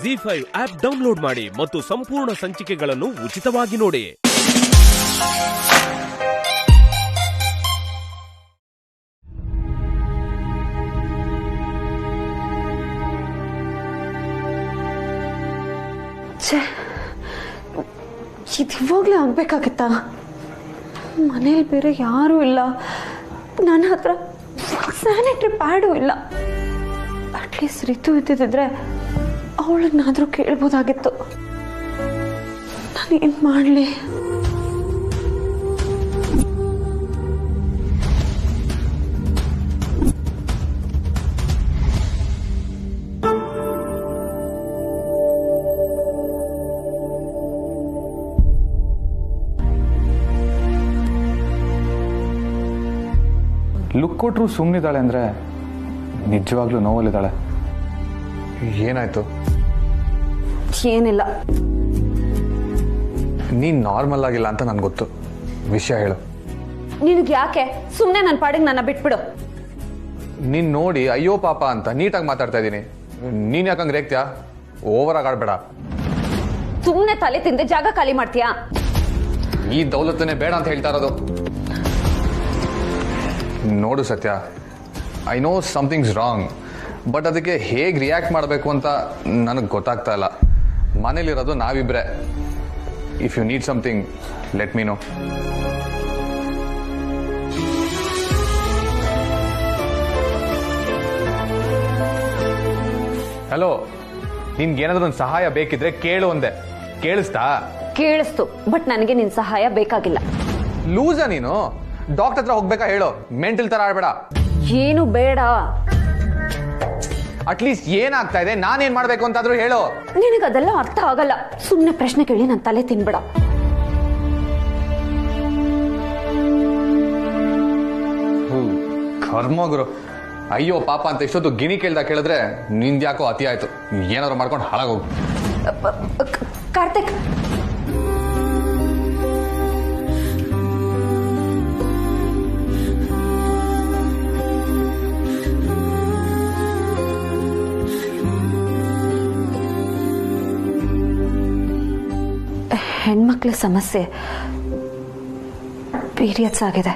ZEE5 app download ಮಾಡಿ ಮತ್ತು ಸಂಪೂರ್ಣ ಸಂಚಿಕೆಗಳನ್ನು ಉಚಿತವಾಗಿ ನೋಡಿ. ಇದಿವಾಗ್ಲೇ ಆಗ್ಬೇಕಾಗತ್ತಾ? ಮನೇಲಿ ಬೇರೆ ಯಾರೂ ಇಲ್ಲ, ನನ್ನ ಹತ್ರ ಸ್ಯಾನಿಟರಿ ಪ್ಯಾಡು ಇಲ್ಲ. ಅಟ್ಲೀಸ್ಟ್ ರಿತು ಇದ್ದಿದ್ರೆ ಅವಳನ್ನಾದ್ರೂ ಕೇಳ್ಬೋದಾಗಿತ್ತು. ನಾನೇನ್ ಮಾಡ್ಲಿ? ಲುಕ್ ಕೊಟ್ರು ಸುಮ್ಮನಿದ್ದಾಳೆ ಅಂದರೆ ನಿಜವಾಗ್ಲೂ ನೋವಲ್ಲಿದ್ದಾಳೆ. ಏನಾಯ್ತು? ಏನಿಲ್ಲ. ನೀನು ನಾರ್ಮಲ್ ಆಗಿಲ್ಲ ಅಂತ ನನಗೆ ಗೊತ್ತು. ವಿಷಯ ಹೇಳು. ನಿನಗೆ ಯಾಕೆ? ಸುಮ್ಮನೆ ನನ್ನ ಪಾಡಿಗೆ ನನ್ನ ಬಿಟ್ಬಿಡು. ನೀನು ನೋಡಿ ಅಯ್ಯೋ ಪಾಪ ಅಂತ ನೀಟಾಗಿ ಮಾತಾಡ್ತಾ ಇದ್ದೀನಿ. ನೀನು ಯಾಕಂಗೆ ರೇಗ್ತೀಯಾ? ಓವರಾಗಿ ಆಡಬೇಡ. ಸುಮ್ಮನೆ ತಲೆ ತಿಂದೆ ಜಾಗ ಖಾಲಿ ಮಾಡ್ತೀಯಾ? ಈ ದೌಲತ್ತನ್ನೇ ಬೇಡ ಅಂತ ಹೇಳ್ತಾ ಇರೋದು. ನೋಡು Satya, I know something's wrong, but ಅದಕ್ಕೆ ಹೇಗೆ ರಿಯಾಕ್ಟ್ ಮಾಡಬೇಕು ಅಂತ ನನಗೆ ಗೊತ್ತಾಗ್ತಾ ಇಲ್ಲ. ಮನೇಲಿರೋದು ನಾವಿಬ್ರೆ. If you need something let me know. Hello, ನಿನ್ಗೇನಾದ್ರೂ ಒಂದು ಸಹಾಯ ಬೇಕಿದ್ರೆ ಕೇಳು ಅಂದೆ. ಕೇಳಿಸ್ತಾ? ಕೇಳಿಸ್ತು, ಬಟ್ ನನಗೆ ನಿನ್ ಸಹಾಯ ಬೇಕಾಗಿಲ್ಲ. ಲೂಸಾ ನೀನು? ಡಾಕ್ಟರ್ ಹತ್ರ ಹೋಗ್ಬೇಕಾ ಹೇಳು? ಮೆಂಟಲ್ ತರ ಆಡ್ಬೇಡ. ಏನು ಬೇಡ. ಅಟ್ಲೀಸ್ಟ್ ಏನಾಗ್ತಾ ಇದೆ, ನಾನೇನ್ ಮಾಡ್ಬೇಕು ಅಂತಾದ್ರೂ ಹೇಳು. ನಿನಗೆ ಅದೆಲ್ಲ ಅರ್ಥ ಆಗಲ್ಲ. ಸುಮ್ಮನೆ ಪ್ರಶ್ನೆ ಕೇಳಿ ನನ್ನ ತಲೆ ತಿನ್ಬೇಡ. ಕರ್ಮ ಗುರು. ಅಯ್ಯೋ ಪಾಪ ಅಂತ ಇಷ್ಟೊತ್ತು ಗಿಣಿ ಕೇಳಿದ್ರೆ ನಿಂದ್ಯಾಕೋ ಅತಿ ಆಯ್ತು. ಏನಾದ್ರು ಮಾಡ್ಕೊಂಡು ಹಾಳಾಗೋಗು. ಕಾರ್ತಿಕ್, ಹೆಣ್ಮಕ್ಳ ಸಮಸ್ಯೆ ಪೀರಿಯಡ್ಸ್ ಆಗಿದೆ.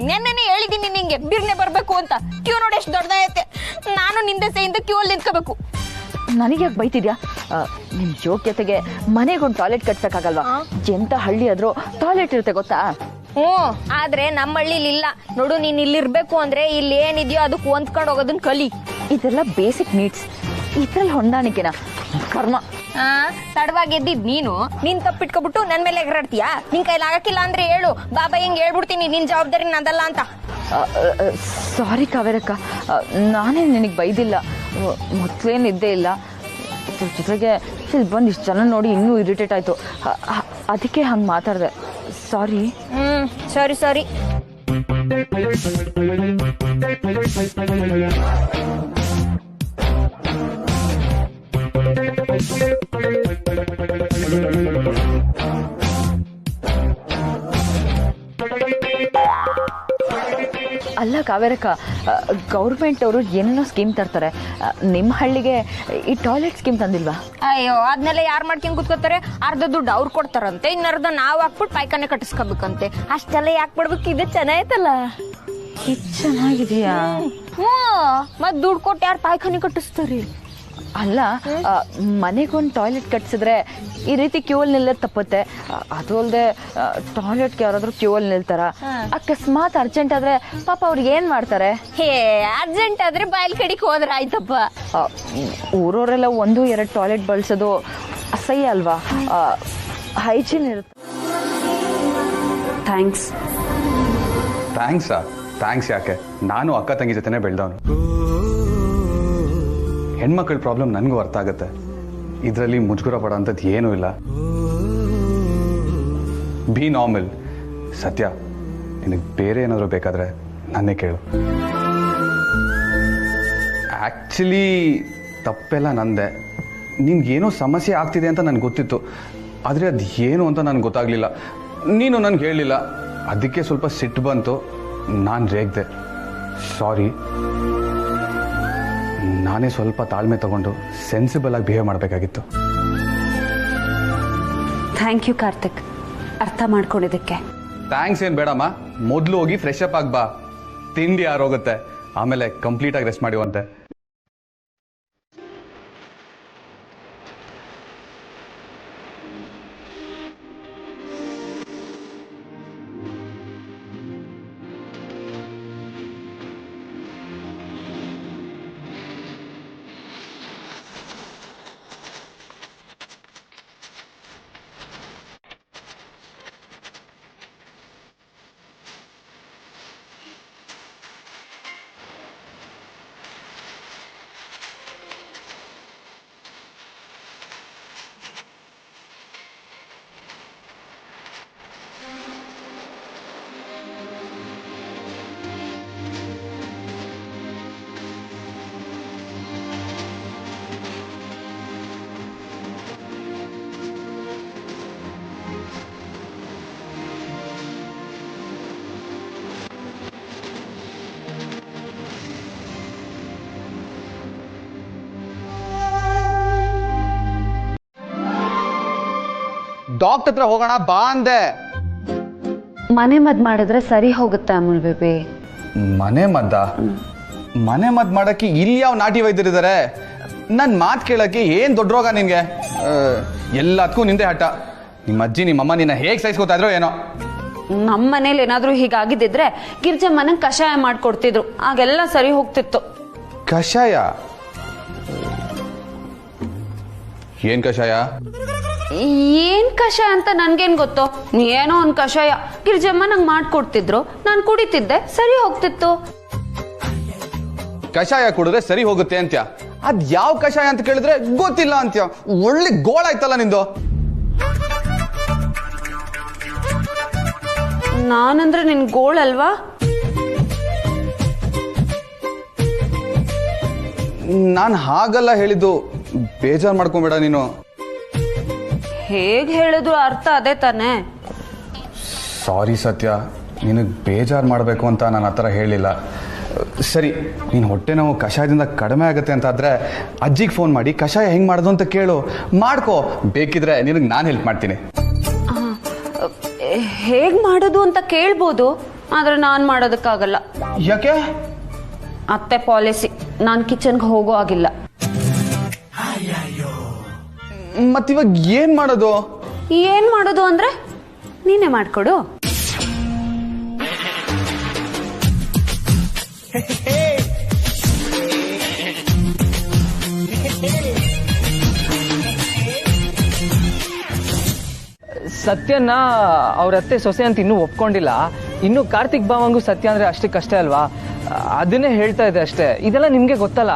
ನೆನ್ನೆ ಹೇಳಿದೀನಿ ನಿಂಗೆ ಬಿರ್ನೆ ಬರ್ಬೇಕು ಅಂತ. ಕ್ಯೂ ನೋಡಿ ಎಷ್ಟು ದೊಡ್ಡದೈತೆ. ನಾನು ನಿಂದೆ ಸೇಯಿಂದ ಕ್ಯೂ ಅಲ್ಲಿ ನಿಂತ್ಕೋಬೇಕು. ನನಗೆ ಯಾಕೆ ಬೈತಿದ್ಯಾ? ನಿಮ್ ಯೋಗ್ಯತೆಗೆ ಮನೆಗೊಂದು ಟಾಯ್ಲೆಟ್ ಕಟ್ಸಕ್ಕಾಗಲ್ವಾ? ಎಂತ ಹಳ್ಳಿ ಆದ್ರೂ ಟಾಯ್ಲೆಟ್ ಇರುತ್ತೆ ಗೊತ್ತಾ? ಆದ್ರೆ ನಮ್ಮ ಹಳ್ಳಿಲಿ ಇಲ್ಲ ನೋಡು. ನೀನ್ ಇಲ್ಲಿರ್ಬೇಕು ಅಂದ್ರೆ ಇಲ್ಲಿ ಏನಿದ್ಯೋ ಅದಕ್ಕೆ ಹೊಂದ್ಕೊಂಡು ಹೋಗೋದನ್ನ ಕಲಿ. ಇದೆಲ್ಲ ಬೇಸಿಕ್ ನೀಡ್ಸ್. ಇದ್ರಲ್ಲಿ ಹೊಂದಾಣಿಕೆನಾ? ಕರ್ಮ. ತಡವಾಗಿ ಎದ್ದಿದ್ ನೀನ್ ತಪ್ಪಿಟ್ಕೊಬಿಟ್ಟು ನನ್ ಮೇಲೆ ಎಗರಾಡ್ತೀಯಾ? ನಿನ್ ಕೈಲಿ ಆಗಕ್ಕಿಲ್ಲ ಅಂದ್ರೆ ಹೇಳು, ಬಾಬಾ ಹಿಂಗ್ ಹೇಳ್ಬಿಡ್ತೀನಿ, ನಿನ್ ಜವಾಬ್ದಾರಿ ನಂದಲ್ಲ ಅಂತ. ಸಾರಿ ಕಾವೇರಕ್ಕ, ನಾನೇ ನಿನಗೆ ಬೈದಿಲ್ಲ. ಮೊದ್ಲೇನಿದ್ದೇ ಇಲ್ಲ. ಜೊತೆಗೆ ಇಲ್ಲಿ ಬಂದು ಇಷ್ಟು ಜನ ನೋಡಿ ಇನ್ನೂ ಇರಿಟೇಟ್ ಆಯ್ತು. ಅದಕ್ಕೆ ಹಂಗೆ ಮಾತಾಡಿದೆ. ಸಾರಿ. ಸರಿ ಸರಿ. ಅಲ್ಲ ಕಾವೇರಕ್ಕ, ಗೌರ್ಮೆಂಟ್ ಅವರು ಏನೇನೋ ಸ್ಕೀಮ್ ತರ್ತಾರೆ. ನಿಮ್ಮ ಹಳ್ಳಿಗೆ ಈ ಟಾಯ್ಲೆಟ್ ಸ್ಕೀಮ್ ತಂದಿಲ್ವಾ? ಅಯ್ಯೋ, ಅದನ್ನೆಲ್ಲ ಯಾರು ಮಾಡ್ಕೊಂಡು ಕೂತ್ಕೋತಾರೆ? ಅರ್ಧ ದುಡ್ಡು ಅವ್ರು ಕೊಡ್ತಾರಂತೆ, ಇನ್ನರ್ಧ ನಾವು ಹಾಕ್ಬಿಟ್ಟು ಪಾಯ್ಕಾನೆ ಕಟ್ಟಿಸ್ಕೋಬೇಕಂತೆ. ಅಷ್ಟೆಲ್ಲ ಯಾಕೆ ಬಿಡ್ಬೇಕು? ಇದು ಚೆನ್ನಾಯ್ತಲ್ಲ. ಇದು ಚೆನ್ನಾಗಿದೆಯಾ? ಮತ್ ದುಡ್ಡು ಕೊಟ್ಟು ಯಾರು ಪಾಯ್ಕಾನೆ ಕಟ್ಟಿಸ್ತಾರೆ? ಅಲ್ಲ, ಮನೆಗೊಂದು ಟಾಯ್ಲೆಟ್ ಕಟ್ಸಿದ್ರೆ ಈ ರೀತಿ ಕ್ಯೂ ಅಲ್ಲಿ ನಿಲ್ಲೋದು ತಪ್ಪುತ್ತೆ. ಅದು ಅಲ್ಲದೆ ಟಾಯ್ಲೆಟ್ಗೆ ಯಾರಾದ್ರೂ ಕ್ಯೂ ಅಲ್ಲಿ ನಿಲ್ತಾರ? ಅಕಸ್ಮಾತ್ ಅರ್ಜೆಂಟ್ ಆದ್ರೆ ಪಾಪ ಅವ್ರಿಗೆ ಏನ್ ಮಾಡ್ತಾರೆ? ಹೇ, ಅರ್ಜೆಂಟ್ ಆದ್ರೆ ಬಾಯಲ್ ಕಡಿಗೆ ಹೋದ್ರೆ ಆಯ್ತಪ್ಪ. ಊರವರೆಲ್ಲ 1-2 ಟಾಯ್ಲೆಟ್ ಬಳಸೋದು ಅಸಹ್ಯ ಅಲ್ವಾ? ಹೈಜೀನ್ ಇರುತ್ತೆ. ಥ್ಯಾಂಕ್ಸ್. ಥ್ಯಾಂಕ್ಸ್ ಯಾಕೆ? ನಾನು ಅಕ್ಕ ತಂಗಿ ಜೊತೆನೇ ಬೆಳೆದವನು. ಹೆಣ್ಮಕ್ಳ ಪ್ರಾಬ್ಲಮ್ ನನಗೂ ಅರ್ಥ ಆಗುತ್ತೆ. ಇದರಲ್ಲಿ ಮುಜುಗರ ಪಡೋ ಅಂಥದ್ದು ಏನೂ ಇಲ್ಲ. Be normal. ಸತ್ಯ, ನಿನಗೆ ಬೇರೆ ಏನಾದರೂ ಬೇಕಾದರೆ ನನ್ನೇ ಕೇಳು. ಆ್ಯಕ್ಚುಲಿ ತಪ್ಪೆಲ್ಲ ನಂದೆ. ನಿನ್ಗೇನೋ ಸಮಸ್ಯೆ ಆಗ್ತಿದೆ ಅಂತ ನನಗೆ ಗೊತ್ತಿತ್ತು, ಆದರೆ ಅದು ಏನು ಅಂತ ನನಗೆ ಗೊತ್ತಾಗಲಿಲ್ಲ. ನೀನು ನನಗೆ ಹೇಳಲಿಲ್ಲ, ಅದಕ್ಕೆ ಸ್ವಲ್ಪ ಸಿಟ್ಟು ಬಂತು. ನಾನು ರೇಗ್ದೆ. ಸಾರಿ. ನಾನೇ ಸ್ವಲ್ಪ ತಾಳ್ಮೆ ತಗೊಂಡು ಸೆನ್ಸಿಬಲ್ ಆಗಿ ಬಿಹೇವ್ ಮಾಡಬೇಕಾಗಿತ್ತು. ಥ್ಯಾಂಕ್ ಯು ಕಾರ್ತಿಕ್, ಅರ್ಥ ಮಾಡ್ಕೊಂಡಿದ್ದಕ್ಕೆ. ಥ್ಯಾಂಕ್ಸ್ ಏನು ಬೇಡಮ್ಮ. ಮೊದಲು ಹೋಗಿ ಫ್ರೆಶ್ ಅಪ್ ಆಗಿ ಬಾ. ತಿಂಡಿ ಆರೋಗುತ್ತೆ, ಆಮೇಲೆ ಕಂಪ್ಲೀಟಾಗಿ ರೆಸ್ಟ್ ಮಾಡಿವಂತೆ. ಡಾಕ್ಟರ್ ಹತ್ರ ಹೋಗೋಣ ಬಾ ಅಂದೆ. ಮನೆ ಮದ್ದು ಮಾಡಿದ್ರೆ ಸರಿ ಹೋಗುತ್ತೆ ಅಮೂಲ್ ಬೇಬಿ. ಮನೆ ಮದ್ದು ಮಾಡಕ್ಕೆ ಇಲ್ಲಿ ಯಾವ ನಾಟಿ ವೈದ್ಯರಿದ್ದಾರೆ? ನನ್ನ ಮಾತು ಕೇಳಕ್ಕೆ ಏನು ದೊಡ್ಡ ರೋಗ ನಿನಗೆ? ಎಲ್ಲದಕ್ಕೂ ನಿಂದೆ ಹಠ. ನಿಮ್ಮ ಅಜ್ಜಿ ನಿಮ್ಮಮ್ಮ ನಿನ್ನ ಹೇಗೆ ಸಹಿಸ್ಕೋತಾ ಇದ್ರೋ ಏನೋ. ನಮ್ಮ ಮನೇಲಿ ಏನಾದರೂ ಹೀಗಾಗಿದ್ದಿದ್ರೆ ಗಿರ್ಜಮ್ಮನ ಕಷಾಯ ಮಾಡ್ಕೊಡ್ತಿದ್ರು, ಆಗೆಲ್ಲ ಸರಿ ಹೋಗ್ತಿತ್ತು. ಕಷಾಯ? ಏನ್ ಕಷಾಯ? ಏನ್ ಕಷಾಯ ಅಂತ ನನ್ಗೇನ್ ಗೊತ್ತು? ಏನೋ ಒಂದ್ ಕಷಾಯ ಗಿರ್ಜಮ್ಮ ನಂಗೆ ಮಾಡ್ಕೊಡ್ತಿದ್ರು, ನಾನು ಕುಡಿತಿದ್ದೆ, ಸರಿ ಹೋಗ್ತಿತ್ತು. ಕಷಾಯ ಕುಡಿದ್ರೆ ಸರಿ ಹೋಗುತ್ತೆ ಅಂತ್ಯ? ಅದ್ ಯಾವ ಕಷಾಯ ಅಂತ ಕೇಳಿದ್ರೆ ಗೊತ್ತಿಲ್ಲ ಅಂತ್ಯ. ಒಳ್ಳೆ ಗೋಳಾಯ್ತಲ್ಲ ನಿಂದು. ನಾನಂದ್ರೆ ನಿನ್ ಗೋಳಲ್ವಾ? ನಾನು ಹಾಗಲ್ಲ ಹೇಳಿದ್ದು, ಬೇಜಾರು ಮಾಡ್ಕೊಂಬೇಡ ನೀನು. ಹೇಗ್ ಹೇಳಿದ್ರು ಅರ್ಥ ಅದೇ ತಾನೆ. ಸಾರಿ ಸತ್ಯ, ನಿನಗೆ ಬೇಜಾರು ಮಾಡಬೇಕು ಅಂತ ನಾನು ಆ ಥರ ಹೇಳಿಲ್ಲ. ಸರಿ, ನೀನು ಹೊಟ್ಟೆ ನೋವು ಕಷಾಯದಿಂದ ಕಡಿಮೆ ಆಗುತ್ತೆ ಅಂತಾದರೆ ಅಜ್ಜಿಗೆ ಫೋನ್ ಮಾಡಿ ಕಷಾಯ ಹೆಂಗೆ ಮಾಡೋದು ಅಂತ ಕೇಳು, ಮಾಡ್ಕೋ. ಬೇಕಿದ್ರೆ ನಿನಗೆ ನಾನು ಹೆಲ್ಪ್ ಮಾಡ್ತೀನಿ. ಹೇಗ್ ಮಾಡೋದು ಅಂತ ಕೇಳ್ಬೋದು, ಆದ್ರೆ ನಾನು ಮಾಡೋದಕ್ಕಾಗಲ್ಲ. ಯಾಕೆ? ಅತ್ತೆ ಪಾಲಿಸಿ, ನಾನು ಕಿಚನ್ಗೆ ಹೋಗೋ ಆಗಿಲ್ಲ. ಮತ್ತಿವಾಗ ಏನ್ ಮಾಡೋದು? ಏನ್ ಮಾಡೋದು ಅಂದ್ರೆ ನೀನೇ ಮಾಡ್ಕೊಡು. ಸತ್ಯನ ಅವ್ರ ಅತ್ತೆ ಸೊಸೆ ಅಂತ ಇನ್ನೂ ಒಪ್ಕೊಂಡಿಲ್ಲ. ಇನ್ನು ಕಾರ್ತಿಕ್ ಬಾವಂಗೂ ಸತ್ಯ ಅಂದ್ರೆ ಅಷ್ಟಕ್ಕಷ್ಟೇ ಅಲ್ವಾ? ಅದನ್ನೇ ಹೇಳ್ತಾ ಇದೆ ಅಷ್ಟೇ. ಇದೆಲ್ಲ ನಿಮ್ಗೆ ಗೊತ್ತಲ್ಲ.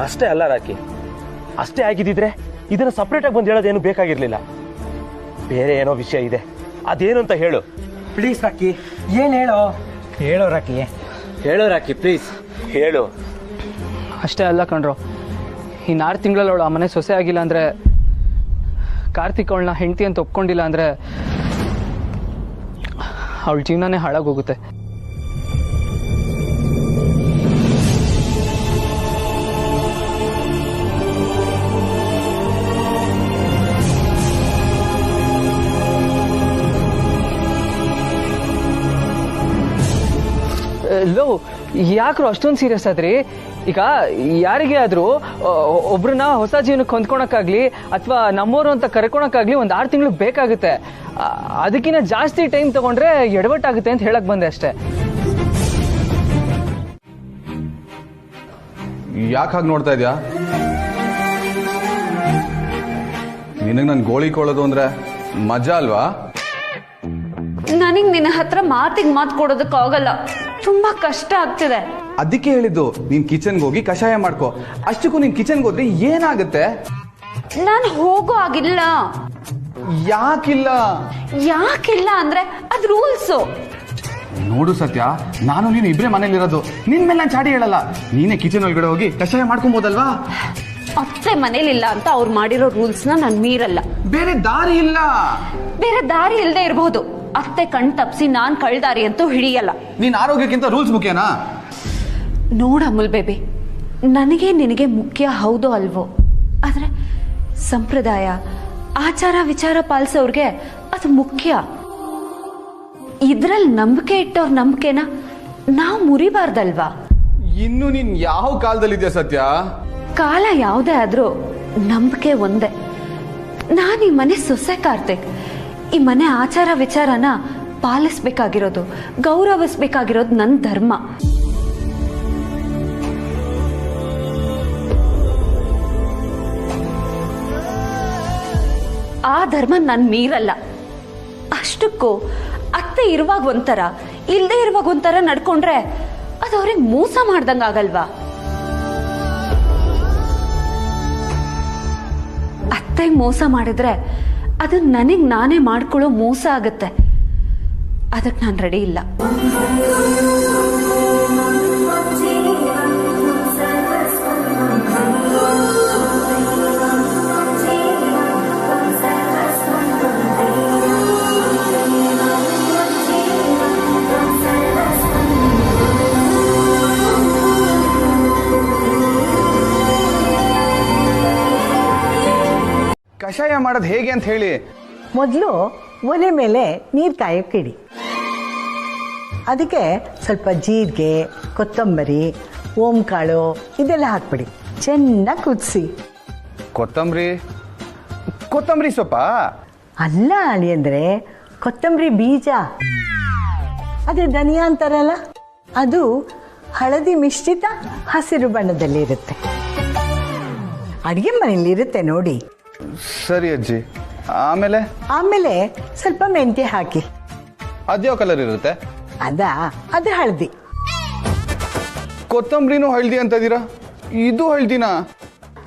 ಅಷ್ಟೇ ಅಲ್ಲ ರಾಕಿ, ಅಷ್ಟೇ ಆಗಿದ್ದಿದ್ರೆ ಇದನ್ನ ಸಪ್ರೇಟ್ ಆಗಿ ಬಂದು ಹೇಳೋದೇನು ಬೇಕಾಗಿರ್ಲಿಲ್ಲ. ಬೇರೆ ಏನೋ ವಿಷಯ ಇದೆ, ಅದೇನು ಅಂತ ಹೇಳು ಪ್ಲೀಸ್ ರಾಕಿ. ಏನ್ ಹೇಳೋ ರಾಕಿ ಪ್ಲೀಸ್ ಹೇಳು. ಅಷ್ಟೇ ಅಲ್ಲ ಕಣ್ರೋ, ಇನ್ನು 6 ತಿಂಗಳಲ್ಲಿ ಅವಳು ಆ ಮನೆ ಸೊಸೆ ಆಗಿಲ್ಲ ಅಂದ್ರೆ, ಕಾರ್ತಿಕ್ ಅವಳನ್ನ ಹೆಂಡತಿ ಅಂತ ಒಪ್ಕೊಂಡಿಲ್ಲ ಅಂದ್ರೆ ಅವಳ ಜೀವನನೇ ಹಾಳಾಗೋಗುತ್ತೆ. ಲೋ, ಯಾಕ್ರು ಅಷ್ಟೊಂದು ಸೀರಿಯಸ್ ಆದ್ರಿ? ಈಗ ಯಾರಿಗೆ ಆದ್ರೂ ಒಬ್ರನ್ನ ಹೊಸ ಜೀವನಕ್ಕೆ ಹೊಂದ್ಕೊಳಕ್ಕಾಗ್ಲಿ ಅಥವಾ ನಮ್ಮೋರು ಅಂತ ಕರ್ಕೊಳಕ್ಕಾಗ್ಲಿ 6 ತಿಂಗಳು ಬೇಕಾಗುತ್ತೆ. ಅದಕ್ಕಿಂತ ಜಾಸ್ತಿ ಟೈಮ್ ತಗೊಂಡ್ರೆ ಎಡವಟ್ಟಾಗುತ್ತೆ ಅಂತ ಹೇಳಕ್ ಬಂದೆ ಅಷ್ಟೇ. ಯಾಕೆ ಹಾಗೆ ನೋಡ್ತಾ ಇದ್ಯಾ? ನಿನಗೆ ನಾನು ಗೋಳಿ ಕೊಳ್ಳೋದು ಅಂದ್ರೆ ಮಜಾ ಅಲ್ವಾ? ನನಗ್ ನಿನ್ನ ಹತ್ರ ಮಾತಿಗೆ ಮಾತು ಕೊಡೋದಕ್ಕಾಗಲ್ಲ, ತುಂಬಾ ಕಷ್ಟ ಆಗ್ತಿದೆ. ಅದಕ್ಕೆ ಹೇಳಿದ್ದು ನೀನ್ ಕಿಚನ್ಗೆ ಹೋಗಿ ಕಷಾಯ ಮಾಡ್ಕೋ. ಅಷ್ಟಕ್ಕೂ ನೀನ್ ಕಿಚನ್ಗೆ ಹೋದ್ರೆ ಏನಾಗುತ್ತೆ? ನಾನು ಹೋಗೋ ಆಗಿಲ್ಲ. ಯಾಕಿಲ್ಲ ಅಂದ್ರೆ ಅದ್ ರೂಲ್ಸು. ನೋಡು ಸತ್ಯ, ನಾನು ನೀನು ಇಬ್ರೇ ಮನೇಲಿರೋದು, ನಿನ್ ಮೇಲೆ ನಾನು ಚಾಡಿ ಹೇಳಲ್ಲ. ನೀನೇ ಕಿಚನ್ ಒಳಗಡೆ ಹೋಗಿ ಕಷಾಯ ಮಾಡ್ಕೊಬೋದಲ್ವಾ? ಅತ್ತೆ ಮನೇಲಿಲ್ಲ ಅಂತ ಅವ್ರು ಮಾಡಿರೋ ರೂಲ್ಸ್ ನಾನು ಮೀರಲ್ಲ. ಬೇರೆ ದಾರಿ ಇಲ್ಲ. ಬೇರೆ ದಾರಿ ಇಲ್ಲದೆ ಇರಬಹುದು, ಅತ್ತೆ ಕಣ್ ತಪ್ಸಿ ನಾನ್ ಕಳ್ದಾರಿ ಅಂತೂ ಹಿಡಿಯಲ್ಲ. ನೀನ್ ಆರೋಗ್ಯಕ್ಕಿಂತ ರೂಲ್ಸ್ ಮುಖ್ಯನಾ? ನೋಡ ಅಮುಲ್ ಬೇಬಿ, ನನಗೆ ನಿನಗೆ ಮುಖ್ಯ ಹೌದೋ ಅಲ್ವೋ, ಆದ್ರೆ ಸಂಪ್ರದಾಯ ಆಚಾರ ವಿಚಾರ ಪಾಲಿಸೋರ್ಗೆ ಅದು ಮುಖ್ಯ. ಇದ್ರಲ್ಲಿ ನಂಬಿಕೆ ಇಟ್ಟವ್ರ ನಂಬಿಕೆನ ನಾವು ಮುರಿಬಾರ್ದಲ್ವಾ? ಇನ್ನು ನೀನ್ ಯಾವ ಕಾಲದಲ್ಲಿದ್ಯಾ ಸತ್ಯ? ಕಾಲ ಯಾವುದೇ ಆದ್ರೂ ನಂಬಿಕೆ ಒಂದೇ. ನಾನು ಈ ಮನೆ ಸೊಸೆ ಕಾರ್ತಿಕ್, ಈ ಮನೆ ಆಚಾರ ವಿಚಾರನ ಪಾಲಿಸ್ಬೇಕಾಗಿರೋದು, ಗೌರವಿಸ್ಬೇಕಾಗಿರೋದು ನನ್ನ ಧರ್ಮ. ಆ ಧರ್ಮ ನಾನು ಮೀರಲ್ಲ. ಅಷ್ಟಕ್ಕೂ ಅತ್ತೆ ಇರುವಾಗ ಒಂಥರ, ಇಲ್ಲದೆ ಇರುವಾಗ ಒಂಥರ ನಡ್ಕೊಂಡ್ರೆ ಅದು ಅವ್ರಿಗೆ ಮೋಸ ಮಾಡ್ದಂಗಾಗಲ್ವಾ? ಅತ್ತೆ ಮೋಸ ಮಾಡಿದ್ರೆ ಅದು ನನಗ್ ನಾನೇ ಮಾಡ್ಕೊಳ್ಳೋ ಮೋಸ ಆಗತ್ತೆ. ಅದಕ್ಕೆ ನಾನು ರೆಡಿ ಇಲ್ಲ. ಕಷಾಯ ಮಾಡೋದು ಹೇಗೆ ಅಂತ ಹೇಳಿ. ಮೊದಲು ಒಲೆ ಮೇಲೆ ನೀರು ಕಾಯೋಕ್ಕಿಡಿ. ಅದಕ್ಕೆ ಸ್ವಲ್ಪ ಜೀರಿಗೆ, ಕೊತ್ತಂಬರಿ, ಓಂಕಾಳು ಇದೆಲ್ಲ ಹಾಕ್ಬಿಡಿ. ಚೆನ್ನಾಗಿ ಕುದಿಸಿ. ಕೊತ್ತಂಬರಿ ಸೊಪ್ಪ ಅಲ್ಲ ಅಳಿ ಅಂದರೆ ಕೊತ್ತಂಬರಿ ಬೀಜ. ಅದೇ ಧನಿಯಾ ಅಂತಾರಲ್ಲ, ಅದು ಹಳದಿ ಮಿಶ್ರಿತ ಹಸಿರು ಬಣ್ಣದಲ್ಲಿರುತ್ತೆ. ಅಡುಗೆ ಮನೆಯಲ್ಲಿರುತ್ತೆ ನೋಡಿ. ಸರಿ ಅಜ್ಜಿ. ಆಮೇಲೆ ಸ್ವಲ್ಪ ಮೆಂತ್ಯ ಹಾಕಿ. ಅದ್ಯಾವ ಕಲರ್ ಇರುತ್ತೆ? ಅದು ಹಳದಿ. ಕೊತ್ತಂಬರಿನೂ ಹಳದಿ ಅಂತದೀರಾ? ಇದು ಹಳದಿನಾ?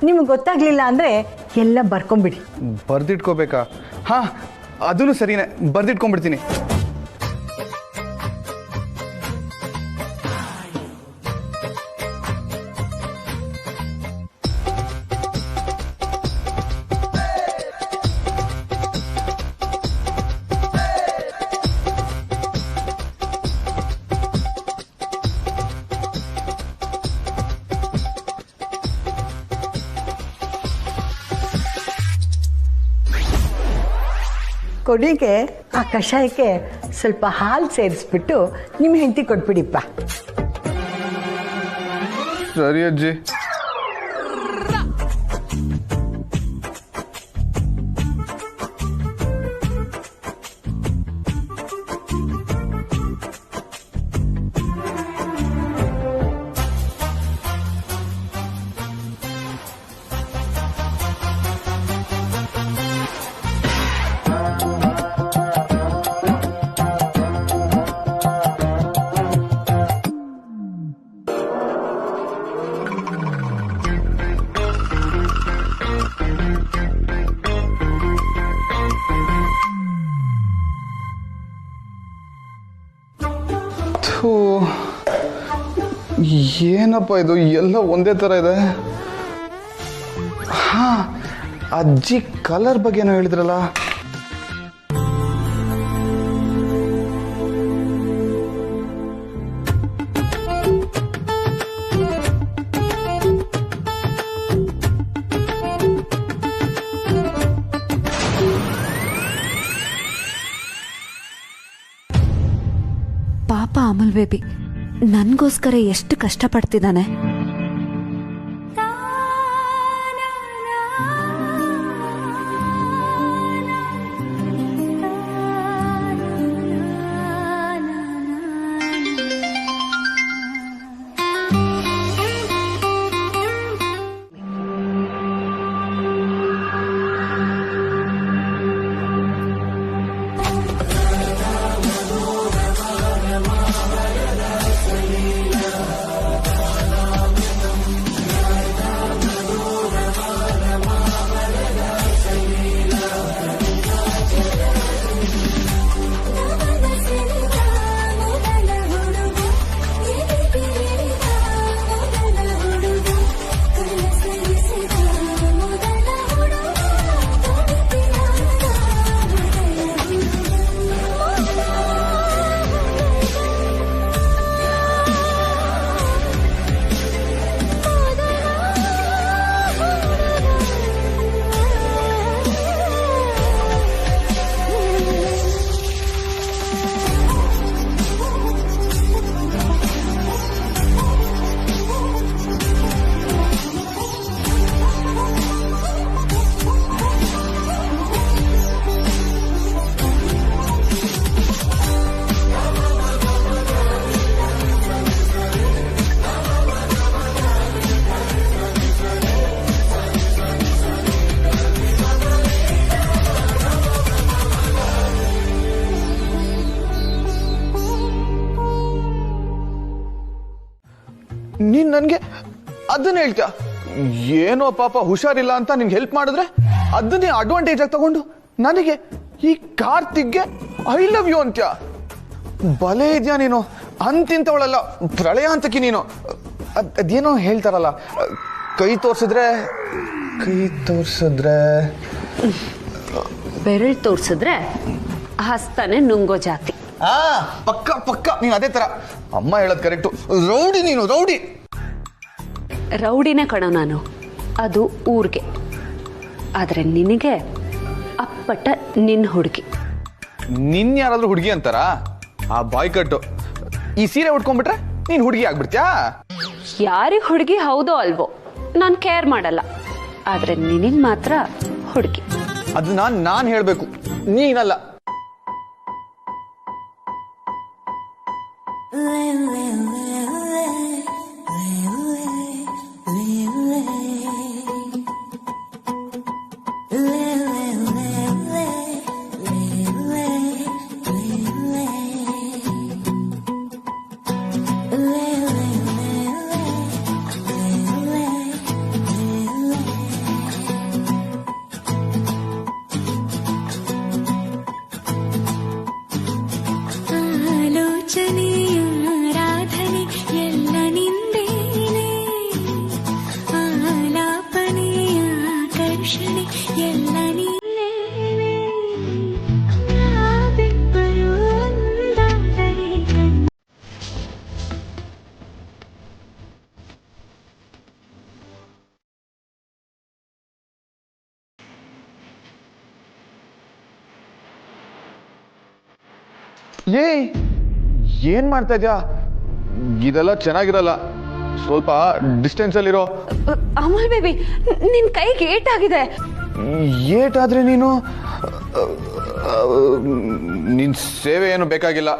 ನಿಮ್ಗೆ ಗೊತ್ತಾಗ್ಲಿಲ್ಲ ಅಂದ್ರೆ ಎಲ್ಲ ಬರ್ಕೊಂಬಿಡಿ. ಬರ್ದಿಟ್ಕೋಬೇಕಾ? ಹಾ, ಅದೂ ಸರಿನೇ, ಬರ್ದಿಟ್ಕೊಂಡ್ಬಿಡ್ತೀನಿ. ಕೊಡಿಗೆ ಆ ಕಷಾಯಕ್ಕೆ ಸ್ವಲ್ಪ ಹಾಲು ಸೇರಿಸ್ಬಿಟ್ಟು ನಿಮ್ಮ ಹೆಂಡತಿ ಕೊಟ್ಬಿಡಿಪ್ಪ. ಸರಿ ಅಜ್ಜಿ. ಏನಪ್ಪ ಇದು, ಎಲ್ಲ ಒಂದೇ ತರ ಇದೆ. ಹಾ, ಅಜ್ಜಿ ಕಲರ್ ಬಗ್ಗೆ ಏನೋ ಹೇಳಿದ್ರಲ್ಲ. ಪಾಪ ಅಮಲ್ ಬೇಬಿ ನನ್ಗೋಸ್ಕರ ಎಷ್ಟು ಕಷ್ಟಪಡ್ತಿದ್ದಾನೆ. ನೀನ್ ನನ್ಗೆ ಅದನ್ನ ಹೇಳ್ತೀಯ? ಏನೋ ಪಾಪ ಹುಷಾರಿಲ್ಲ ಅಂತ ನಿನ್ಗೆ ಹೆಲ್ಪ್ ಮಾಡಿದ್ರೆ ಅದನ್ನೇ ಅಡ್ವಾಂಟೇಜ್ ಆಗಿ ತಗೊಂಡು ನನಗೆ ಈ ಕಾರ್ತಿಕ್ಗೆ ಐ ಲವ್ ಯು ಅಂತ್ಯ. ಬಲೆ ಇದ್ಯಾ ನೀನು, ಅಂತಿಂತವಳಲ್ಲ, ಪ್ರಳಯ ಅಂತಕಿ ನೀನು. ಅದೇನೋ ಹೇಳ್ತಾರಲ್ಲ, ಕೈ ತೋರ್ಸಿದ್ರೆ ಬೆರಳು ತೋರ್ಸಿದ್ರೆ ಹಸ್ತಾನೆ ನುಂಗೋ ಜಾತಿ. ಪಕ್ಕ ಪಕ್ಕ ನೀನು ಅದೇ ತರ. ಅಮ್ಮ ಹೇಳೋದು ಕರೆಕ್ಟು. ರೌಡಿ ನೀನು, ರೌಡಿ. ರೌಡಿನೇ ಕಣೋ ನಾನು, ಅದು ಊರಿಗೆ. ಆದ್ರೆ ನಿನಗೆ ಅಪ್ಪಟ ನಿನ್ನ ಹುಡುಗಿ. ನಿನ್ ಯಾರಾದ್ರೂ ಹುಡುಗಿ ಅಂತಾರ? ಆ ಬಾಯ್ ಕಟ್ಟು. ಈ ಸೀರೆ ಉಟ್ಕೊಂಡ್ಬಿಟ್ರೆ ನೀನ್ ಹುಡುಗಿ ಆಗ್ಬಿಡ್ತ್ಯಾ? ಯಾರಿಗೆ ಹುಡುಗಿ ಹೌದೋ ಅಲ್ವೋ ನಾನು ಕೇರ್ ಮಾಡಲ್ಲ, ಆದ್ರೆ ನಿನಗ್ ಮಾತ್ರ ಹುಡುಗಿ. ಅದನ್ನ ನಾನ್ ಹೇಳ್ಬೇಕು, ನೀನಲ್ಲ. ಏನ್ ಮಾಡ್ತಾ ಇದ್ಯಾ? ಇದೆಲ್ಲ ಚೆನ್ನಾಗಿರಲ್ಲ, ಸ್ವಲ್ಪ ಡಿಸ್ಟೆನ್ಸ್ ಅಲ್ಲಿರೋ. ಅಮಲ್ ಬೇಬಿ, ನಿನ್ ಕೈಗೆ ಏಟಾಗಿದೆ. ಏಟಾದ್ರೆ ನೀನು ನಿನ್ ಸೇವೆ ಏನು ಬೇಕಾಗಿಲ್ಲ.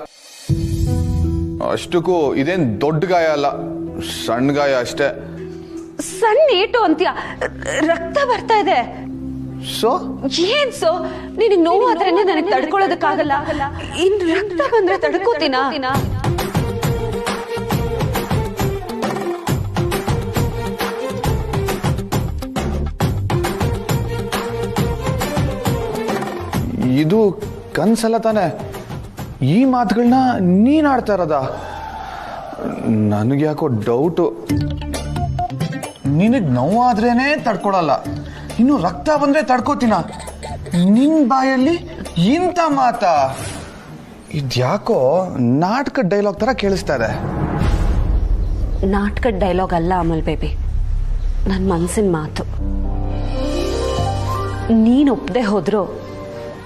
ಅಷ್ಟಕ್ಕೂ ಇದೇನ್ ದೊಡ್ಡ ಗಾಯ ಅಲ್ಲ, ಸಣ್ಣ ಗಾಯ ಅಷ್ಟೇ. ಸಣ್ಣ ಏಟು ಅಂತ್ಯ, ರಕ್ತ ಬರ್ತಾ ಇದೆ. ಸೊ ಏನ್ ಸೊ? ನಿನಗೆ ನೋವು ಆದ್ರೆ ನನಗೆ ತಡ್ಕೊಳ್ಳೋದಕ್ಕಾಗಲ್ಲ, ಇನ್ ರಕ್ತ ಬಂದ್ರೆ ತಡ್ಕೋತೀನಾ? ಇದು ಕನ್ಸಲ್ಲ ತಾನೆ? ಈ ಮಾತುಗಳನ್ನ ನೀನ್ ಆಡ್ತಾ ಇರೋದ? ನನಗೆ ಯಾಕೋ ಡೌಟು. ನಿನಗ್ ನೋವಾದ್ರೇನೆ ತಡ್ಕೊಳಲ್ಲ, ಇನ್ನು ರಕ್ತ ಬಂದ್ರೆ ತಡ್ಕೋತೀನ? ನಿನ್ ಬಾಯಲ್ಲಿ ಇಂಥ ಮಾತಾ? ಇದ್ಯಾಕೋ ನಾಟಕದ ಡೈಲಾಗ್ ತರ ಕೇಳಿಸ್ತಾ ಇದೆ. ನಾಟಕದ ಡೈಲಾಗ್ ಅಲ್ಲ ಅಮಲ್ ಬೇಬಿ, ನನ್ನ ಮನಸ್ಸಿನ ಮಾತು. ನೀನು ಒಪ್ಪದೆ ಹೋದ್ರು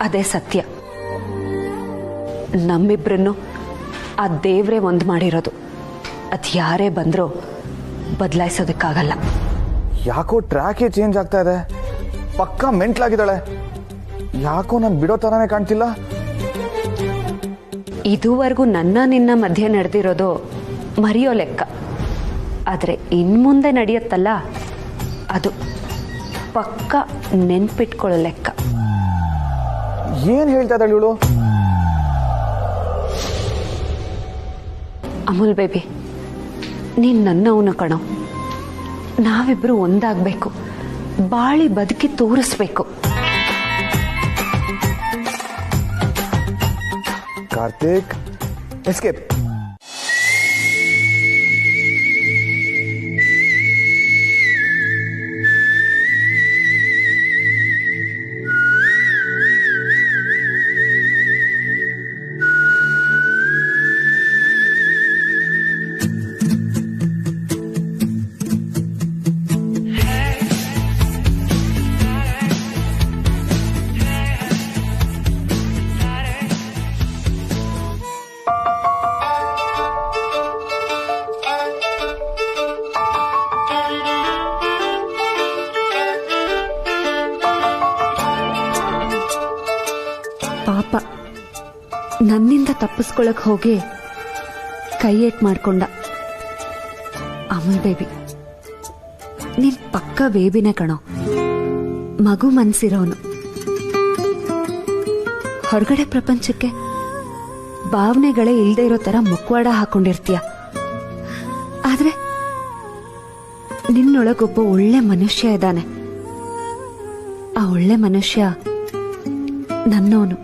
ಅದೇ ಸತ್ಯ. ನಮ್ಮಿಬ್ರನ್ನು ಆ ದೇವ್ರೇ ಒಂದು ಮಾಡಿರೋದು. ಅದು ಯಾರೇ ಬಂದರೂ ಬದಲಾಯಿಸೋದಕ್ಕಾಗಲ್ಲ. ಯಾಕೋ ಟ್ರ್ಯಾಕೇ ಚೇಂಜ್ ಆಗ್ತಾ ಇದೆ. ಪಕ್ಕ ಮೆಂಟ್ಲಾಗಿದ್ದಾಳೆ. ಯಾಕೋ ನಾನು ಬಿಡೋ ತರಾನೇ ಕಾಣ್ತಿಲ್ಲ. ಇದುವರೆಗೂ ನನ್ನ ನಿನ್ನ ಮಧ್ಯೆ ನಡೆದಿರೋದು ಮರೆಯೋ ಲೆಕ್ಕ. ಆದರೆ ಇನ್ಮುಂದೆ ನಡೆಯುತ್ತಲ್ಲ, ಅದು ಪಕ್ಕ ನೆನ್ಪಿಟ್ಕೊಳ್ಳೋ ಲೆಕ್ಕ. ಏನ್ ಹೇಳ್ತಾ ಇದ್ದಾಳೆ ಇವಳು? ಅಮುಲ್ ಬೇಬಿ, ನೀನ್ ನನ್ನವನು ಕಣೋ. ನಾವಿಬ್ರು ಒಂದಾಗಬೇಕು, ಬಾಳಿ ಬದುಕಿ ತೋರಿಸ್ಬೇಕು. ಕಾರ್ತಿಕ್, ಎಸ್ಕೇಪ್. ಪಾಪ ನನ್ನಿಂದ ತಪ್ಪಿಸ್ಕೊಳಕ್ ಹೋಗಿ ಕೈ ಏಟ್ ಮಾಡ್ಕೊಂಡ. ಅಮಲ್ ಬೇಬಿ, ನೀನ್ ಪಕ್ಕ ಬೇಬಿನೇ ಕಣೋ, ಮಗು ಮನ್ಸಿರೋನು. ಹೊರಗಡೆ ಪ್ರಪಂಚಕ್ಕೆ ಭಾವನೆಗಳೇ ಇಲ್ದೇ ಇರೋ ತರ ಮುಖವಾಡ ಹಾಕೊಂಡಿರ್ತೀಯ. ಆದ್ರೆ ನಿನ್ನೊಳಗೊಬ್ಬ ಒಳ್ಳೆ ಮನುಷ್ಯ ಇದ್ದಾನೆ. ಆ ಒಳ್ಳೆ ಮನುಷ್ಯ ನನ್ನೋನು,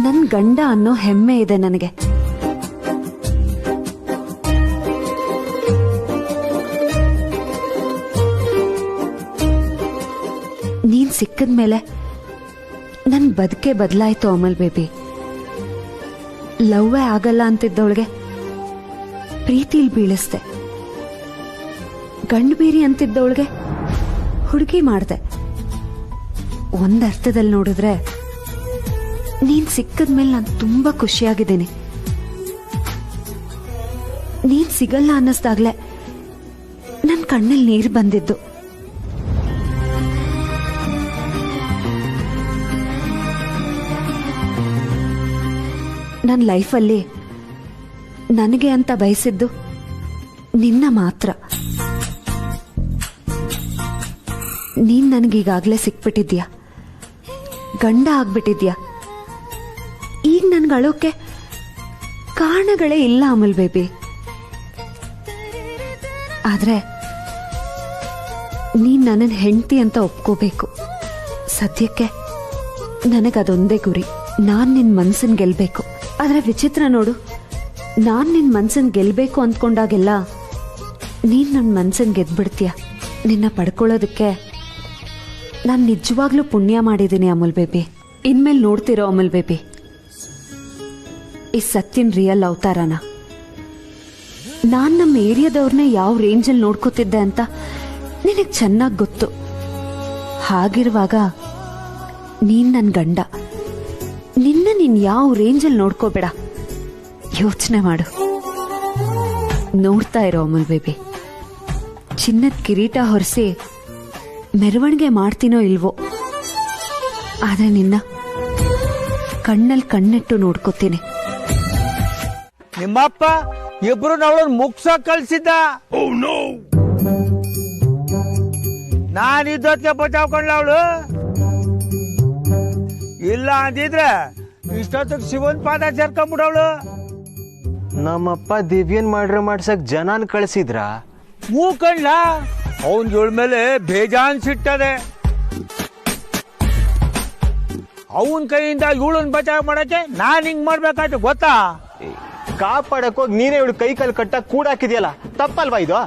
ನನ್ನ ಗಂಡ ಅನ್ನೋ ಹೆಮ್ಮೆ ಇದೆ ನನಗೆ. ನೀನ್ ಸಿಕ್ಕದ್ಮೇಲೆ ನನ್ ಬದುಕೆ ಬದಲಾಯ್ತು ಅಮಲ್ ಬೇಬಿ. ಲವ್ವೇ ಆಗಲ್ಲ ಅಂತಿದ್ದವಳಿಗೆ ಪ್ರೀತಿಲ್ ಬೀಳಿಸ್ದೆ. ಗಂಡ್ಬೀರಿ ಅಂತಿದ್ದವಳಿಗೆ ಹುಡುಗಿ ಮಾಡ್ದೆ. ಒಂದರ್ಥದಲ್ಲಿ ನೋಡಿದ್ರೆ ನೀನ್ ಸಿಕ್ಕದ್ಮೇಲೆ ನಾನು ತುಂಬಾ ಖುಷಿಯಾಗಿದ್ದೀನಿ. ನೀನ್ ಸಿಗಲ್ಲ ಅನ್ನಿಸ್ದಾಗ್ಲೆ ನನ್ ಕಣ್ಣಲ್ಲಿ ನೀರು ಬಂದಿದ್ದು. ನನ್ನ ಲೈಫಲ್ಲಿ ನನಗೆ ಅಂತ ಬಯಸಿದ್ದು ನಿನ್ನ ಮಾತ್ರ. ನೀನ್ ನನಗೀಗಾಗ್ಲೇ ಸಿಕ್ಬಿಟ್ಟಿದ್ಯಾ, ಗಂಡ ಆಗ್ಬಿಟ್ಟಿದ್ಯಾ. ಈಗ ನನ್ಗೆ ಅಳೋಕೆ ಕಾರಣಗಳೇ ಇಲ್ಲ ಅಮಲ್ ಬೇಬಿ. ಆದ್ರೆ ನೀನ್ ನನ್ನನ್ನು ಹೆಂಡತಿ ಅಂತ ಒಪ್ಕೋಬೇಕು. ಸದ್ಯಕ್ಕೆ ನನಗದೊಂದೇ ಗುರಿ, ನಾನ್ ನಿನ್ ಮನ್ಸನ್ ಗೆಲ್ಬೇಕು. ಆದ್ರೆ ವಿಚಿತ್ರ ನೋಡು, ನಾನ್ ನಿನ್ ಮನ್ಸನ್ ಗೆಲ್ಬೇಕು ಅಂದ್ಕೊಂಡಾಗೆಲ್ಲ ನೀನ್ ನನ್ನ ಮನ್ಸನ್ ಗೆದ್ಬಿಡ್ತೀಯ. ನಿನ್ನ ಪಡ್ಕೊಳ್ಳೋದಕ್ಕೆ ನಾನ್ ನಿಜವಾಗ್ಲೂ ಪುಣ್ಯ ಮಾಡಿದ್ದೀನಿ ಅಮಲ್ ಬೇಬಿ. ಇನ್ಮೇಲೆ ನೋಡ್ತಿರೋ ಅಮಲ್ ಬೇಬಿ, ಈ ಸತ್ಯನ್ ರಿಯಲ್ ಅವತಾರನ. ನಾನ್ ನಮ್ಮ ಏರಿಯಾದವ್ರನ್ನೇ ಯಾವ ರೇಂಜಲ್ಲಿ ನೋಡ್ಕೋತಿದ್ದೆ ಅಂತ ನಿನಗ್ ಚೆನ್ನಾಗಿ ಗೊತ್ತು. ಹಾಗಿರುವಾಗ ನೀನ್ ನನ್ ಗಂಡ, ನಿನ್ನ ನೀನ್ ಯಾವ ರೇಂಜಲ್ಲಿ ನೋಡ್ಕೋಬೇಡ, ಯೋಚನೆ ಮಾಡು. ನೋಡ್ತಾ ಇರೋ ಅಮಲ್ ಬೇಬಿ, ಚಿನ್ನದ ಕಿರೀಟ ಹೊರಿಸಿ ಮೆರವಣಿಗೆ ಮಾಡ್ತೀನೋ ಇಲ್ವೋ, ಆದ್ರೆ ನಿನ್ನ ಕಣ್ಣಲ್ಲಿ ಕಣ್ಣಿಟ್ಟು ನೋಡ್ಕೋತೀನಿ. ನಿಮ್ಮಪ್ಪ ಇಬ್ರು ಅವಳನ್ನ ಮುಗ್ಸ ಕಳ್ಸಿದ್ದ. ನಾನಿದ್ದಕ್ಕೆ ಬಚಾವ್ಕೊಂಡ್ಲ ಅವಳು. ಇಲ್ಲ ಅಂದಿದ್ರೆ ಇಷ್ಟೊತ್ತಿಗೆ ಶಿವನ್ ಪಾದ ಸೇರ್ಕೊಂಡ್ಬಿಡವಳು. ನಮ್ಮಪ್ಪ ದಿವ್ಯನ್ ಮಾಡ್ಸಕ್ ಜನನ್ ಕಳ್ಸಿದ್ರ? ಹೂ ಕಣ್ಲ, ಅವನ್ ಇವಳ ಮೇಲೆ ಬೇಜಾನ್ ಸಿಟ್ಟದೆ. ಅವನ್ ಕೈಯಿಂದ ಇವಳನ್ ಬಚಾವ್ ಮಾಡಕ್ಕೆ ನಾನ್ ಹಿಂಗ್ ಮಾಡ್ಬೇಕಾಯ್ತು ಗೊತ್ತಾ? ಕಾಪಾಡಕ್ ಹೋಗಿ ನೀನೇ ಇವಳು ಕೈ ಕಾಲು ಕಟ್ಟಾಕ್ ಕೂಡಾಕಿದ್ಯಲ್ಲ, ತಪ್ಪಲ್ವಾ ಇದು?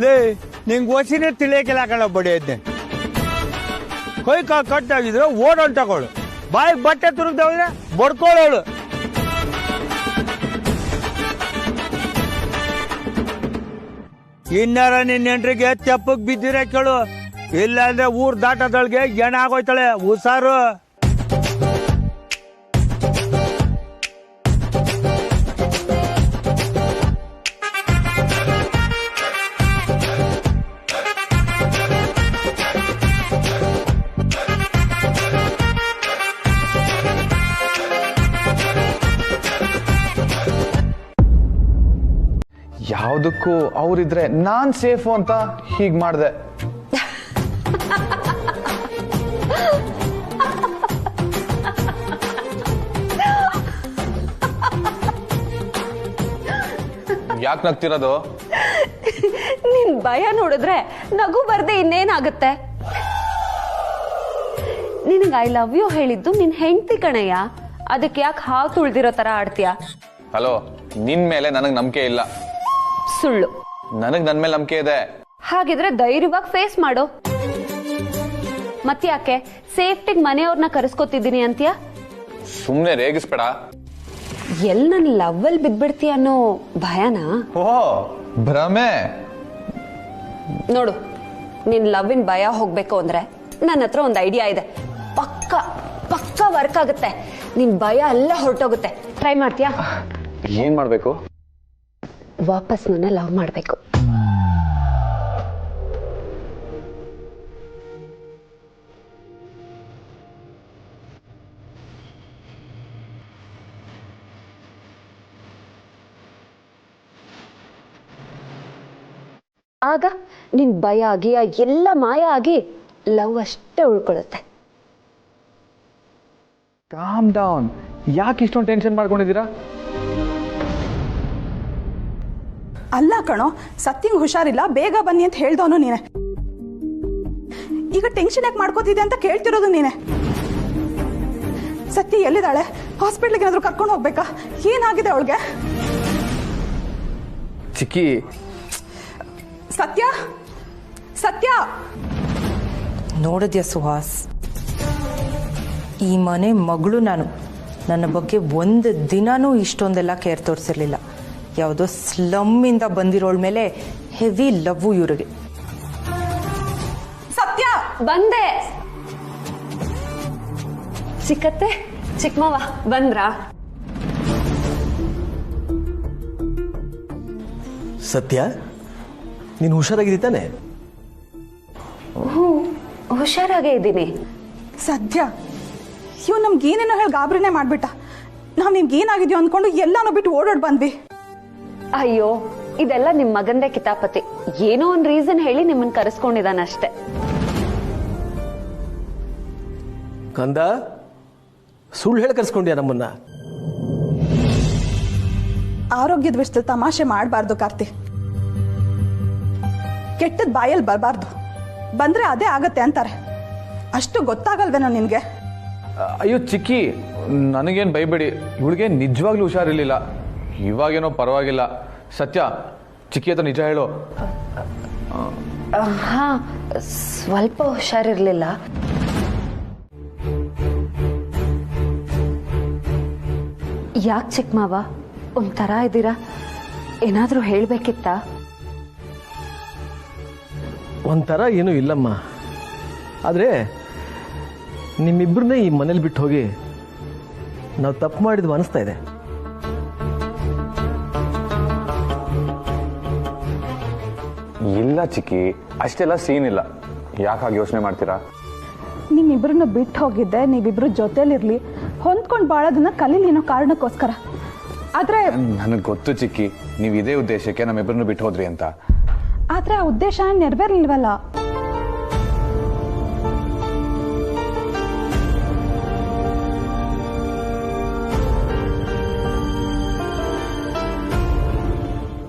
ಲೇ, ನಿಂಗ್ ವಸಿನೇ ತಿಳಿಯಕ್ಕಿಲ್ಲ ಕಣ ಬಡಿ ಇದ್ದೆ. ಕೈ ಕಾಲು ಕಟ್ಟಾಗಿದ್ರೆ ಓಡೋನ್ ತಗೊಳು, ಬಾಯಿಗೆ ಬಟ್ಟೆ ತುರುಗ್ದವ್ರೆ ಬಡ್ಕೊಳ್ಳೋಳು. ಇನ್ನಾರ ನಿನ್ನ ನೆಂಟ್ರಿಗೆ ತೆಪ್ಪಗ್ ಬಿದ್ದಿರ ಕೇಳು, ಇಲ್ಲ ಅಂದ್ರೆ ಊರ್ ದಾಟದೊಳಗೆ ಎಣ ಆಗೋಯ್ತಾಳೆ. ಹುಷಾರು. ಯಾವುದಕ್ಕೂ ಅವರಿದ್ರೆ ನಾನ್ ಸೇಫು ಅಂತ ಹೀಗ್ ಮಾಡ್ದೆ. ಯಾಕೆ ನಗ್ತಿರೋದು? ನಿನ್ ಭಯ ನೋಡಿದ್ರೆ ನಗು ಬರ್ದೆ ಇನ್ನೇನಾಗುತ್ತೆ? ನಿನಗೆ ಐ ಲವ್ ಯು ಹೇಳಿದ್ದು ನಿನ್ ಹೆಂಡತಿ ಕಣಯ್ಯ, ಅದಕ್ಕೆ ಯಾಕೆ ಹಾವು ತುಳ್ದಿರೋ ತರ ಆಡ್ತೀಯ? ಹಲೋ, ನಿನ್ ಮೇಲೆ ನನಗ್ ನಂಬಿಕೆ ಇಲ್ಲ. ಸುಳ್ಳು. ನನಗ್ ನನ್ ಮೇಲೆ ನಂಬಿಕೆ ಇದೆ. ಹಾಗಿದ್ರೆ ಧೈರ್ಯವಾಗಿ ಫೇಸ್ ಮಾಡು. ಮತ್ತ್ಯಾಕೆ ಸೇಫ್ಟಿಗೆ ಮನೆಯವ್ರನ್ನ ಕರೆಸ್ಕೊತಿದ್ದೀನಿ ಅಂತೀಯ? ಸುಮ್ನೆ ರೇಗಿಸ್ಬೇಡ. ಎಲ್ ನನ್ ಲವ್ ಅಲ್ಲಿ ಬಿದ್ಬಿಡ್ತೀಯ ಅನ್ನೋ ಭಯನಾ? ಓ, ಭ್ರಮೆ. ನೋಡು, ನಿನ್ ಲವ್ವಿನ ಭಯ ಹೋಗ್ಬೇಕು ಅಂದ್ರೆ ನನ್ನ ಹತ್ರ ಒಂದು ಐಡಿಯಾ ಇದೆ. ಪಕ್ಕ ಪಕ್ಕ ವರ್ಕ್ ಆಗುತ್ತೆ. ನಿನ್ ಭಯ ಎಲ್ಲ ಹೊರಟೋಗುತ್ತೆ. ಟ್ರೈ ಮಾಡ್ತೀಯಾ? ಏನ್ ಮಾಡ್ಬೇಕು? ವಾಪಸ್ ನನ್ನ ಲವ್ ಮಾಡ್ಬೇಕು. ಆಗ ನಿನ್ ಭಯ ಗಿಯ ಎಲ್ಲ ಮಾಯ ಆಗಿ ಲವ್ ಅಷ್ಟೇ ಉಳ್ಕೊಳ್ಳುತ್ತೆ. Calm down. ಯಾಕೆ ಇಷ್ಟೊಂದು ಟೆನ್ಷನ್ ಮಾಡ್ಕೊಂಡಿದ್ದೀರಾ? ಅಲ್ಲ ಕಣೋ, ಸತ್ಯಂಗ್ ಹುಷಾರಿಲ್ಲ, ಬೇಗ ಬನ್ನಿ ಅಂತ ಹೇಳ್ದವನು ನೀನೆ. ಈಗ ಟೆನ್ಷನ್ ಯಾಕೆ ಮಾಡ್ಕೋತಿದ್ದೆ ಅಂತ ಕೇಳ್ತಿರೋದು ನೀನೆ. ಸತ್ಯ ಎಲ್ಲಿದ್ದಾಳೆ? ಹಾಸ್ಪಿಟ್ಲಿಗೆ ಏನಾದ್ರು ಕರ್ಕೊಂಡು ಹೋಗ್ಬೇಕಾ? ಏನಾಗಿದೆ ಅವಳಿಗೆ? ಚಿಕ್ಕಿ, ಸತ್ಯ ಸತ್ಯ ನೋಡಿದ್ಯಾ ಸುಹಾಸ್, ಈ ಮನೆ ಮಗಳು ನಾನು. ನನ್ನ ಬಗ್ಗೆ ಒಂದು ದಿನಾನೂ ಇಷ್ಟೊಂದೆಲ್ಲ ಕೇರ್ ತೋರಿಸಿರ್ಲಿಲ್ಲ. ಯಾವುದೋ ಸ್ಲಮ್ಮಿಂದ ಬಂದಿರೋಳ ಮೇಲೆ ಹೆವಿ ಲವ್ ಇವ್ರಿಗೆ. ಸತ್ಯ ಬಂದೆ. ಚಿಕ್ಕತ್ತೆ, ಚಿಕ್ಕಮ್ಮವ ಬಂದ್ರಾ? ಸತ್ಯ, ನೀನು ಹುಷಾರಾಗಿದ್ದೀ ತಾನೆ? ಹ್ಞೂ, ಹುಷಾರಾಗೇ ಇದ್ದೀನಿ. ಸದ್ಯ ಇವ್ ನಮ್ಗೇನೇನೋ ಹೇಳಿ ಗಾಬರಿನೇ ಮಾಡ್ಬಿಟ್ಟ. ನಾವ್ ನಿಮ್ಗೇನಾಗಿದ್ಯೋ ಅಂದ್ಕೊಂಡು ಎಲ್ಲಾನು ಬಿಟ್ಟು ಓಡಾಡ್ ಬಂದ್ವಿ. ಅಯ್ಯೋ, ಇದೆಲ್ಲ ನಿಮ್ ಮಗಂದೇ ಕಿತಾಪತಿ. ಏನೋ ಒಂದ್ ರೀಸನ್ ಹೇಳಿ ನಿಮ್ಮನ್ನ ಕರೆಸ್ಕೊಂಡಿದ್ದಾನಷ್ಟೇ. ಕಂದ, ಸುಳ್ಳು ಹೇಳಿ ಕರ್ಸ್ಕೊಂಡ್ಯಾ ನಮ್ಮನ್ನ? ಆರೋಗ್ಯದ ವಿಷಯದಲ್ಲಿ ತಮಾಷೆ ಮಾಡಬಾರ್ದು ಕಾರ್ತಿ. ಕೆಟ್ಟದ್ ಬಾಯಲ್ಲಿ ಬರಬಾರ್ದು. ಬಂದ್ರೆ ಅದೇ ಆಗತ್ತೆ ಅಂತಾರೆ. ಅಷ್ಟು ಗೊತ್ತಾಗಲ್ವೇನೋ ನಿನ್ಗೆ? ಅಯ್ಯೋ ಚಿಕ್ಕಿ, ನನಗೇನು ಬೈಬೇಡಿ. ಇವಳಿಗೆ ನಿಜವಾಗ್ಲೂ ಹುಷಾರಿರ್ಲಿಲ್ಲ. ಇವಾಗೇನೋ ಪರವಾಗಿಲ್ಲ. ಸತ್ಯ, ಚಿಕ್ಕಿ ಹತ್ರ ನಿಜ ಹೇಳು. ಹಾ, ಸ್ವಲ್ಪ ಹುಷಾರಿರ್ಲಿಲ್ಲ. ಯಾಕೆ ಚಿಕ್ಕಮಾವ ಒಂಥರ ಇದ್ದೀರಾ? ಏನಾದ್ರೂ ಹೇಳ್ಬೇಕಿತ್ತ? ಒಂಥರ ಏನೂ ಇಲ್ಲಮ್ಮ. ಆದರೆ ನಿಮ್ಮಿಬ್ಬರನ್ನೇ ಈ ಮನೇಲಿ ಬಿಟ್ಟು ಹೋಗಿ ನಾವು ತಪ್ಪು ಮಾಡಿದ್ವು ಅನಿಸ್ತಾ ಇದೆ. ಇಲ್ಲ ಚಿಕ್ಕಿ, ಅಷ್ಟೆಲ್ಲ ಸೀನ್ ಇಲ್ಲ. ಯಾಕಾಗಿ ಯೋಚನೆ ಮಾಡ್ತೀರಾ? ನಿಮ್ಮಿಬ್ರನ್ನ ಬಿಟ್ಟು ಹೋಗಿದ್ದೆ ನೀವಿಬ್ರು ಜೊತೆಲಿರ್ಲಿ, ಹೊಂದ್ಕೊಂಡು ಬಾಳೋದನ್ನ ಕಲೀಲಿ ಅನ್ನೋ ಕಾರಣಕ್ಕೋಸ್ಕರ. ಆದ್ರೆ ನನಗೆ ಗೊತ್ತು ಚಿಕ್ಕಿ, ನೀವು ಇದೇ ಉದ್ದೇಶಕ್ಕೆ ನಮ್ಮಿಬ್ಬರನ್ನು ಬಿಟ್ಟು ಹೋದ್ರಿ ಅಂತ. ಆದ್ರೆ ಆ ಉದ್ದೇಶ ನೆರವೇರ್ಲಿಲ್ವಲ್ಲ.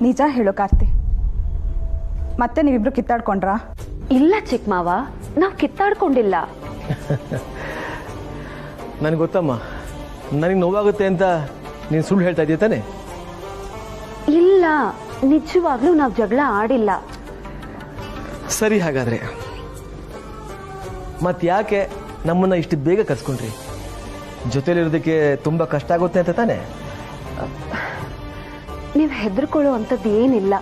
ನಿಜ ಹೇಳು ಕಾರ್ತಿ, ಮತ್ತೆ ನೀವಿಬ್ರು ಕಿತ್ತಾಡ್ಕೊಂಡ್ರಾ? ಇಲ್ಲ ಚಿಕ್ಕಮಾವ, ನಾವು ಕಿತ್ತಾಡ್ಕೊಂಡಿಲ್ಲ. ನನಗೆ ಗೊತ್ತಮ್ಮ, ನನಗೆ ನೋವಾಗುತ್ತೆ ಅಂತ ನೀನು ಸುಳ್ಳು ಹೇಳ್ತಾ ಇದೀಯ ತಾನೆ? ಇಲ್ಲ, ನಿಜವಾಗ್ಲೂ ನಾವು ಜಗಳ ಆಡಿಲ್ಲ. ಸರಿ, ಹಾಗಾದ್ರೆ ಮತ್ತೆ ಯಾಕೆ ನಮ್ಮನ್ನ ಇಷ್ಟು ಬೇಗ ಕರ್ಸ್ಕೊಂಡ್ರಿ? ಜೊತೆಲಿರೋದಕ್ಕೆ ತುಂಬಾ ಕಷ್ಟ ಆಗುತ್ತೆ ಅಂತ ತಾನೆ? ನೀವು ಹೆದರ್ಕೊಳ್ಳೋ ಅಂಥದ್ದು ಏನಿಲ್ಲ.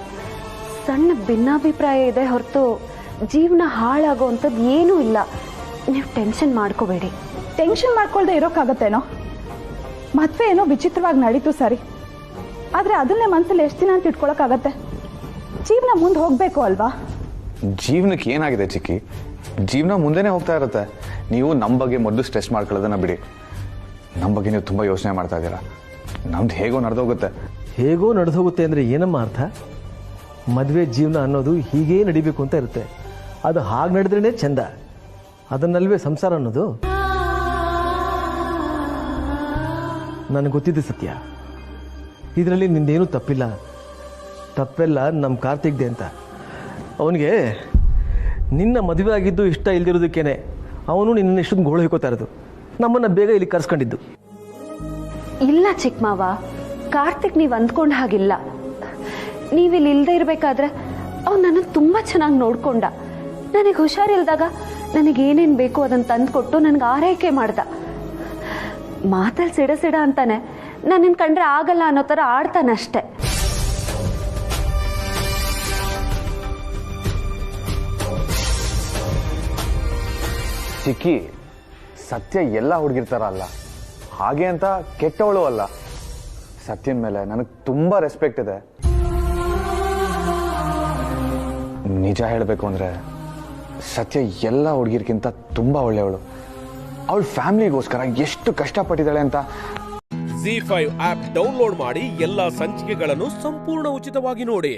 ಸಣ್ಣ ಭಿನ್ನಾಭಿಪ್ರಾಯ ಇದೆ ಹೊರತು ಜೀವನ ಹಾಳಾಗೋ ಅಂಥದ್ದು ಏನೂ ಇಲ್ಲ. ನೀವು ಟೆನ್ಷನ್ ಮಾಡ್ಕೋಬೇಡಿ. ಟೆನ್ಷನ್ ಮಾಡ್ಕೊಳ್ದೆ ಇರೋಕ್ಕಾಗತ್ತೇನೋ? ಮದುವೆ ಏನೋ ವಿಚಿತ್ರವಾಗಿ ನಡೀತು ಸರಿ, ಆದರೆ ಅದನ್ನೇ ಮನಸ್ಸಲ್ಲಿ ಎಷ್ಟು ದಿನ ಅಂತ ಇಟ್ಕೊಳಕ್ಕಾಗತ್ತೆ? ಜೀವನ ಮುಂದೆ ಹೋಗಬೇಕು ಅಲ್ವಾ? ಜೀವನಕ್ಕೆ ಏನಾಗಿದೆ ಚಿಕ್ಕಿ? ಜೀವನ ಮುಂದೆನೇ ಹೋಗ್ತಾ ಇರುತ್ತೆ. ನೀವು ನಮ್ಮ ಬಗ್ಗೆ ಮೊದಲು ಸ್ಟ್ರೆಸ್ ಮಾಡ್ಕೊಳ್ಳೋದನ್ನ ಬಿಡಿ. ನಮ್ಮ ಬಗ್ಗೆ ನೀವು ತುಂಬ ಯೋಚನೆ ಮಾಡ್ತಾ ಇದ್ದೀರಾ. ನಮ್ದು ಹೇಗೋ ನಡೆದೋಗುತ್ತೆ. ಹೇಗೋ ನಡೆದೋಗುತ್ತೆ ಅಂದರೆ ಏನಮ್ಮ ಅರ್ಥ? ಮದುವೆ ಜೀವನ ಅನ್ನೋದು ಹೀಗೇ ನಡಿಬೇಕು ಅಂತ ಇರುತ್ತೆ. ಅದು ಹಾಗೆ ನಡೆದ್ರೇ ಚಂದ. ಅದನ್ನಲ್ವೇ ಸಂಸಾರ ಅನ್ನೋದು. ನನಗೆ ಗೊತ್ತಿದೆ ಸತ್ಯ, ಇದರಲ್ಲಿ ನಿಂದೇನೂ ತಪ್ಪಿಲ್ಲ. ತಪ್ಪೆಲ್ಲ ನಮ್ಮ ಕಾರ್ತಿಕ್ದೆ ಅಂತ. ಅವನಿಗೆ ನಿನ್ನ ಮದುವೆ ಆಗಿದ್ದು ಇಷ್ಟ ಇಲ್ದಿರೋದಕ್ಕೇನೆ ಅವನು ನಿನ್ನ ಇಷ್ಟೊಂದು ಗೋಳು ಹೊಯ್ಕೋತಾ ಇರೋದು. ನಮ್ಮನ್ನು ಬೇಗ ಇಲ್ಲಿ ಕರ್ಸ್ಕೊಂಡಿದ್ದು. ಇಲ್ಲ ಚಿಕ್ಕಮಾವ, ಕಾರ್ತಿಕ್ ನೀವು ಅಂದ್ಕೊಂಡ ಹಾಗಿಲ್ಲ. ನೀವಿಲ್ಲಿ ಇಲ್ಲದೆ ಇರಬೇಕಾದ್ರೆ ಅವ್ನು ನನ್ನನ್ನು ತುಂಬ ಚೆನ್ನಾಗಿ ನೋಡ್ಕೊಂಡ. ನನಗೆ ಹುಷಾರಿಲ್ದಾಗ ನನಗೇನೇನು ಬೇಕು ಅದನ್ನು ತಂದುಕೊಟ್ಟು ನನಗೆ ಆರೈಕೆ ಮಾಡ್ದ. ಮಾತಲ್ಲಿ ಸಿಡ ಅಂತಾನೆ, ನನ್ನನ್ನು ಕಂಡ್ರೆ ಆಗಲ್ಲ ಅನ್ನೋ ಥರ ಆಡ್ತಾನಷ್ಟೆ. ಚಿಕ್ಕಿ, ಸತ್ಯ ಎಲ್ಲ ಹುಡುಗಿರ್ತಾರ ಅಲ್ಲ, ಹಾಗೆ ಅಂತ ಕೆಟ್ಟವಳು ಅಲ್ಲ. ಸತ್ಯನ ಮೇಲೆ ನನಗೆ ತುಂಬ ರೆಸ್ಪೆಕ್ಟ್ ಇದೆ. ನಿಜ ಹೇಳಬೇಕು ಅಂದರೆ ಸತ್ಯ ಎಲ್ಲ ಹುಡುಗಿರ್ಗಿಂತ ತುಂಬ ಒಳ್ಳೆಯವಳು. ಅವಳ ಫ್ಯಾಮಿಲಿಗೋಸ್ಕರ ಎಷ್ಟು ಕಷ್ಟಪಟ್ಟಿದ್ದಾಳೆ ಅಂತ. ZEE5 ಆಪ್ ಡೌನ್ಲೋಡ್ ಮಾಡಿ ಎಲ್ಲಾ ಸಂಚಿಕೆಗಳನ್ನು ಸಂಪೂರ್ಣ ಉಚಿತವಾಗಿ ನೋಡಿ.